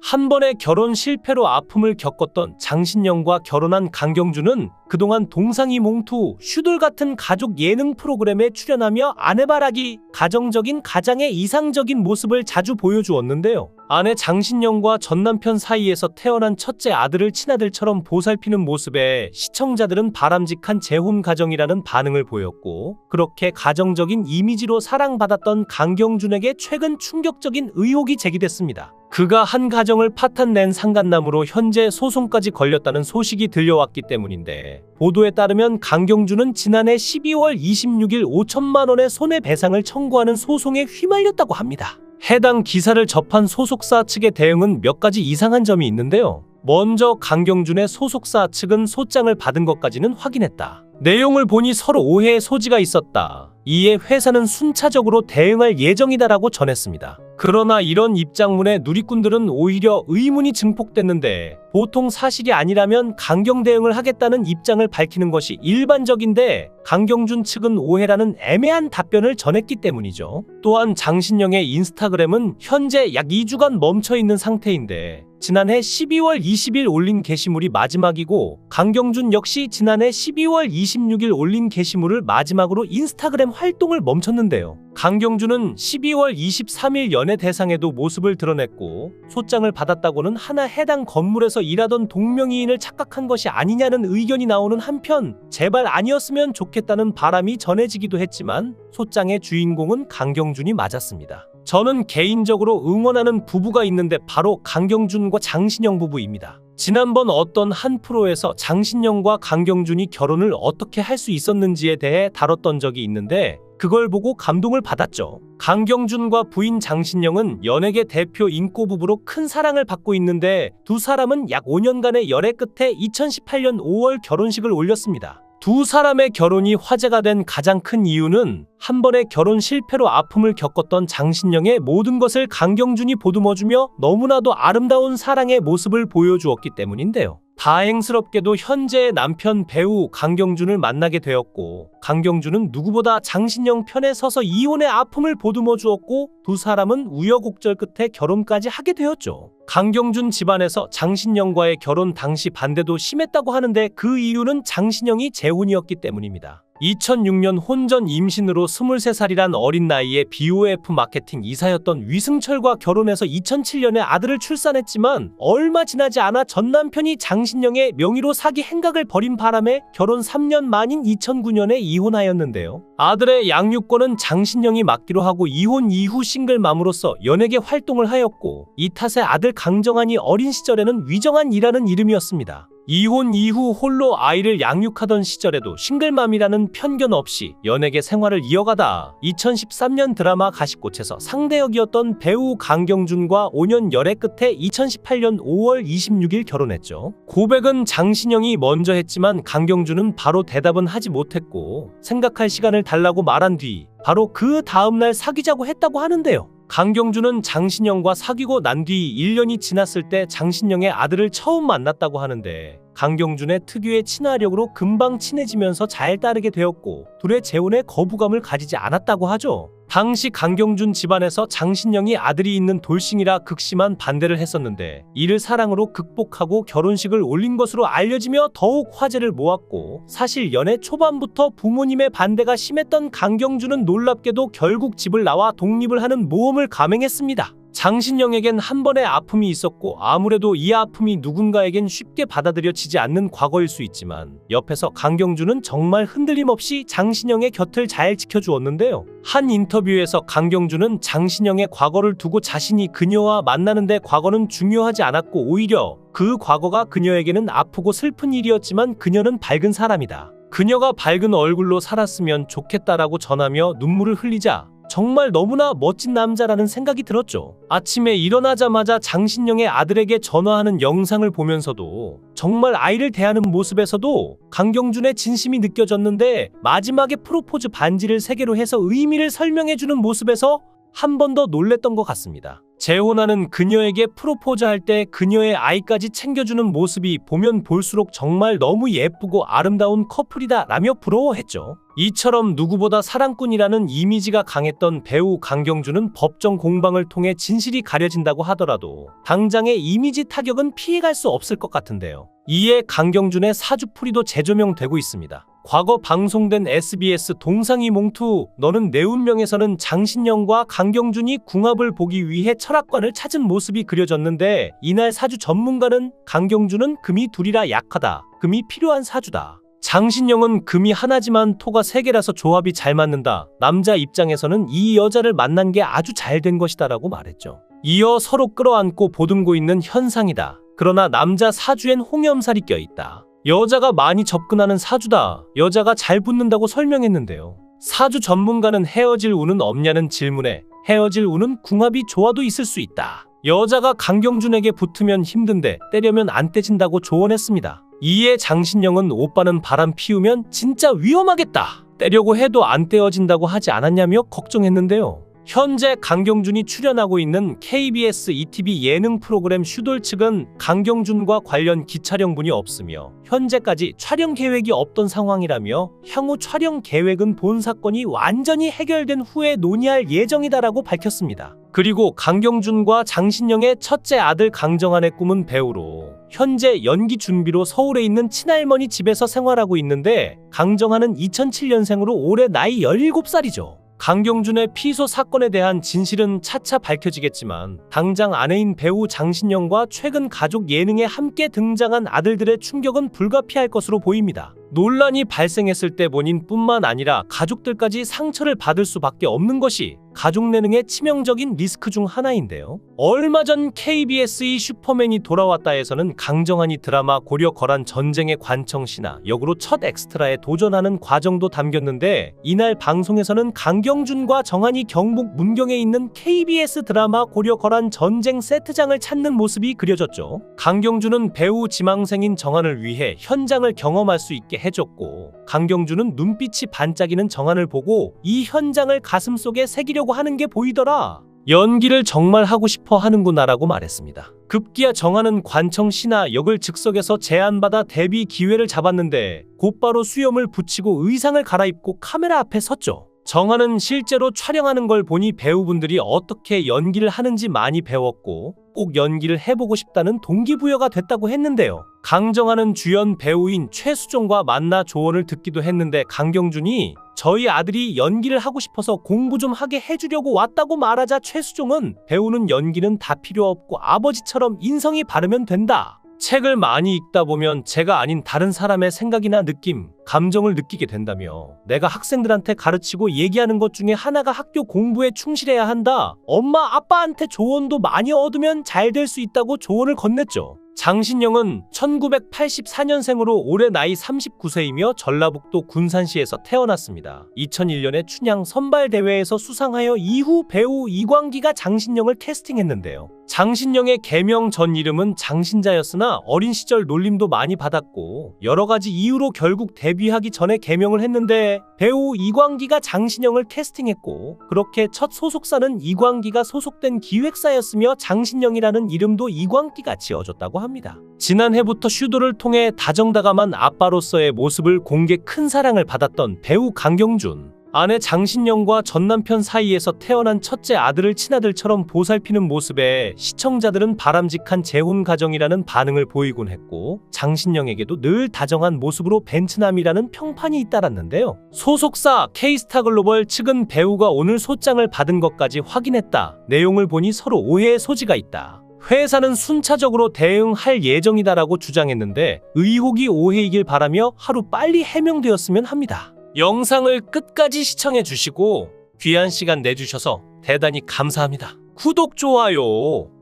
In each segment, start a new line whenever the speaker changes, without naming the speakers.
한 번의 결혼 실패로 아픔을 겪었던 장신영과 결혼한 강경준은 그동안 동상이몽투, 슈돌 같은 가족 예능 프로그램에 출연하며 아내바라기, 가정적인 가장의 이상적인 모습을 자주 보여주었는데요. 아내 장신영과 전 남편 사이에서 태어난 첫째 아들을 친아들처럼 보살피는 모습에 시청자들은 바람직한 재혼 가정이라는 반응을 보였고, 그렇게 가정적인 이미지로 사랑받았던 강경준에게 최근 충격적인 의혹이 제기됐습니다. 그가 한 가정을 파탄낸 상간남으로 현재 소송까지 걸렸다는 소식이 들려왔기 때문인데, 보도에 따르면 강경준은 지난해 12월 26일 5천만 원의 손해배상을 청구하는 소송에 휘말렸다고 합니다. 해당 기사를 접한 소속사 측의 대응은 몇 가지 이상한 점이 있는데요. 먼저 강경준의 소속사 측은 소장을 받은 것까지는 확인했다. 내용을 보니 서로 오해의 소지가 있었다. 이에 회사는 순차적으로 대응할 예정이다라고 전했습니다. 그러나 이런 입장문에 누리꾼들은 오히려 의문이 증폭됐는데, 보통 사실이 아니라면 강경 대응을 하겠다는 입장을 밝히는 것이 일반적인데 강경준 측은 오해라는 애매한 답변을 전했기 때문이죠. 또한 장신영의 인스타그램은 현재 약 2주간 멈춰있는 상태인데, 지난해 12월 20일 올린 게시물이 마지막이고, 강경준 역시 지난해 12월 26일 올린 게시물을 마지막으로 인스타그램 활동을 멈췄는데요. 강경준은 12월 23일 연예대상에도 모습을 드러냈고, 소장을 받았다고는 하나 해당 건물에서 일하던 동명이인을 착각한 것이 아니냐는 의견이 나오는 한편, 제발 아니었으면 좋겠다는 바람이 전해지기도 했지만 소장의 주인공은 강경준이 맞았습니다. 저는 개인적으로 응원하는 부부가 있는데 바로 강경준과 장신영 부부입니다. 지난번 어떤 한 프로에서 장신영과 강경준이 결혼을 어떻게 할 수 있었는지에 대해 다뤘던 적이 있는데, 그걸 보고 감동을 받았죠. 강경준과 부인 장신영은 연예계 대표 인꼬 부부로 큰 사랑을 받고 있는데, 두 사람은 약 5년간의 열애 끝에 2018년 5월 결혼식을 올렸습니다. 두 사람의 결혼이 화제가 된 가장 큰 이유는 한 번의 결혼 실패로 아픔을 겪었던 장신영의 모든 것을 강경준이 보듬어주며 너무나도 아름다운 사랑의 모습을 보여주었기 때문인데요. 다행스럽게도 현재의 남편 배우 강경준을 만나게 되었고, 강경준은 누구보다 장신영 편에 서서 이혼의 아픔을 보듬어 주었고, 두 사람은 우여곡절 끝에 결혼까지 하게 되었죠. 강경준 집안에서 장신영과의 결혼 당시 반대도 심했다고 하는데, 그 이유는 장신영이 재혼이었기 때문입니다. 2006년 혼전 임신으로 23살이란 어린 나이에 BOF 마케팅 이사였던 위승철과 결혼해서 2007년에 아들을 출산했지만, 얼마 지나지 않아 전 남편이 장신영의 명의로 사기 행각을 벌인 바람에 결혼 3년 만인 2009년에 이혼하였는데요. 아들의 양육권은 장신영이 맡기로 하고 이혼 이후 싱글맘으로서 연예계 활동을 하였고, 이 탓에 아들 강정한이 어린 시절에는 위정한이라는 이름이었습니다. 이혼 이후 홀로 아이를 양육하던 시절에도 싱글맘이라는 편견 없이 연예계 생활을 이어가다 2013년 드라마 가시꽃에서 상대역이었던 배우 강경준과 5년 열애 끝에 2018년 5월 26일 결혼했죠. 고백은 장신영이 먼저 했지만 강경준은 바로 대답은 하지 못했고, 생각할 시간을 달라고 말한 뒤 바로 그 다음날 사귀자고 했다고 하는데요. 강경준은 장신영과 사귀고 난 뒤 1년이 지났을 때 장신영의 아들을 처음 만났다고 하는데, 강경준의 특유의 친화력으로 금방 친해지면서 잘 따르게 되었고, 둘의 재혼에 거부감을 가지지 않았다고 하죠. 당시 강경준 집안에서 장신영이 아들이 있는 돌싱이라 극심한 반대를 했었는데, 이를 사랑으로 극복하고 결혼식을 올린 것으로 알려지며 더욱 화제를 모았고, 사실 연애 초반부터 부모님의 반대가 심했던 강경준은 놀랍게도 결국 집을 나와 독립을 하는 모험을 감행했습니다. 장신영에겐 한 번의 아픔이 있었고, 아무래도 이 아픔이 누군가에겐 쉽게 받아들여지지 않는 과거일 수 있지만, 옆에서 강경준은 정말 흔들림 없이 장신영의 곁을 잘 지켜주었는데요. 한 인터뷰에서 강경준은 장신영의 과거를 두고 자신이 그녀와 만나는데 과거는 중요하지 않았고, 오히려 그 과거가 그녀에게는 아프고 슬픈 일이었지만 그녀는 밝은 사람이다. 그녀가 밝은 얼굴로 살았으면 좋겠다라고 전하며 눈물을 흘리자 정말 너무나 멋진 남자라는 생각이 들었죠. 아침에 일어나자마자 장신영의 아들에게 전화하는 영상을 보면서도, 정말 아이를 대하는 모습에서도 강경준의 진심이 느껴졌는데, 마지막에 프로포즈 반지를 3개로 해서 의미를 설명해주는 모습에서 한 번 더 놀랬던 것 같습니다. 재혼하는 그녀에게 프로포즈할 때 그녀의 아이까지 챙겨주는 모습이 보면 볼수록 정말 너무 예쁘고 아름다운 커플이다 라며 부러워했죠. 이처럼 누구보다 사랑꾼이라는 이미지가 강했던 배우 강경준은 법정 공방을 통해 진실이 가려진다고 하더라도 당장의 이미지 타격은 피해갈 수 없을 것 같은데요. 이에 강경준의 사주풀이도 재조명되고 있습니다. 과거 방송된 SBS 동상이 몽투 너는 내 운명에서는 장신영과 강경준이 궁합을 보기 위해 철학관을 찾은 모습이 그려졌는데, 이날 사주 전문가는 강경준은 금이 둘이라 약하다, 금이 필요한 사주다, 장신영은 금이 하나지만 토가 세 개라서 조합이 잘 맞는다, 남자 입장에서는 이 여자를 만난 게 아주 잘 된 것이다 라고 말했죠. 이어 서로 끌어안고 보듬고 있는 현상이다, 그러나 남자 사주엔 홍염살이 껴있다, 여자가 많이 접근하는 사주다, 여자가 잘 붙는다고 설명했는데요. 사주 전문가는 헤어질 운은 없냐는 질문에 헤어질 운은 궁합이 좋아도 있을 수 있다, 여자가 강경준에게 붙으면 힘든데 떼려면 안 떼진다고 조언했습니다. 이에 장신영은 오빠는 바람 피우면 진짜 위험하겠다, 떼려고 해도 안 떼어진다고 하지 않았냐며 걱정했는데요. 현재 강경준이 출연하고 있는 KBS ETV 예능 프로그램 슈돌 측은 강경준과 관련 기촬영분이 없으며 현재까지 촬영 계획이 없던 상황이라며 향후 촬영 계획은 본 사건이 완전히 해결된 후에 논의할 예정이다라고 밝혔습니다. 그리고 강경준과 장신영의 첫째 아들 강정한의 꿈은 배우로 현재 연기 준비로 서울에 있는 친할머니 집에서 생활하고 있는데, 강정한은 2007년생으로 올해 나이 17살이죠. 강경준의 피소 사건에 대한 진실은 차차 밝혀지겠지만 당장 아내인 배우 장신영과 최근 가족 예능에 함께 등장한 아들들의 충격은 불가피할 것으로 보입니다. 논란이 발생했을 때 본인뿐만 아니라 가족들까지 상처를 받을 수밖에 없는 것이 가족 내능의 치명적인 리스크 중 하나인데요. 얼마 전 KBS의 슈퍼맨이 돌아왔다에서는 강정한이 드라마 고려 거란 전쟁의 관청 신하 역으로 첫 엑스트라에 도전하는 과정도 담겼는데, 이날 방송에서는 강경준과 정한이 경북 문경에 있는 KBS 드라마 고려 거란 전쟁 세트장을 찾는 모습이 그려졌죠. 강경준은 배우 지망생인 정한을 위해 현장을 경험할 수 있게 해줬고, 강경준은 눈빛이 반짝이는 정한을 보고 이 현장을 가슴속에 새기려고 하는 게 보이더라, 연기를 정말 하고 싶어 하는구나라고 말했습니다. 급기야 정한은 관청 신하 역을 즉석에서 제안받아 데뷔 기회를 잡았는데 곧바로 수염을 붙이고 의상을 갈아입고 카메라 앞에 섰죠. 정한은 실제로 촬영하는 걸 보니 배우분들이 어떻게 연기를 하는지 많이 배웠고 꼭 연기를 해보고 싶다는 동기부여가 됐다고 했는데요. 강정한은 주연 배우인 최수종과 만나 조언을 듣기도 했는데, 강경준이 저희 아들이 연기를 하고 싶어서 공부 좀 하게 해주려고 왔다고 말하자 최수종은 배우는 연기는 다 필요 없고 아버지처럼 인성이 바르면 된다, 책을 많이 읽다 보면 제가 아닌 다른 사람의 생각이나 느낌, 감정을 느끼게 된다며 내가 학생들한테 가르치고 얘기하는 것 중에 하나가 학교 공부에 충실해야 한다, 엄마 아빠한테 조언도 많이 얻으면 잘 될 수 있다고 조언을 건넸죠. 장신영은 1984년생으로 올해 나이 39세이며 전라북도 군산시에서 태어났습니다. 2001년에 춘향 선발대회에서 수상하여 이후 배우 이광기가 장신영을 캐스팅했는데요. 장신영의 개명 전 이름은 장신자였으나 어린 시절 놀림도 많이 받았고 여러 가지 이유로 결국 데뷔하기 전에 개명을 했는데, 배우 이광기가 장신영을 캐스팅했고 그렇게 첫 소속사는 이광기가 소속된 기획사였으며 장신영이라는 이름도 이광기가 지어줬다고 합니다. 지난해부터 슈돌을 통해 다정다감한 아빠로서의 모습을 공개 큰 사랑을 받았던 배우 강경준. 아내 장신영과 전 남편 사이에서 태어난 첫째 아들을 친아들처럼 보살피는 모습에 시청자들은 바람직한 재혼 가정이라는 반응을 보이곤 했고, 장신영에게도 늘 다정한 모습으로 벤츠남이라는 평판이 잇따랐는데요. 소속사 K스타글로벌 측은 배우가 오늘 소장을 받은 것까지 확인했다, 내용을 보니 서로 오해의 소지가 있다, 회사는 순차적으로 대응할 예정이다라고 주장했는데 의혹이 오해이길 바라며 하루 빨리 해명되었으면 합니다. 영상을 끝까지 시청해 주시고 귀한 시간 내주셔서 대단히 감사합니다. 구독, 좋아요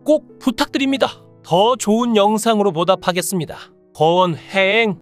꼭 부탁드립니다. 더 좋은 영상으로 보답하겠습니다. 거원행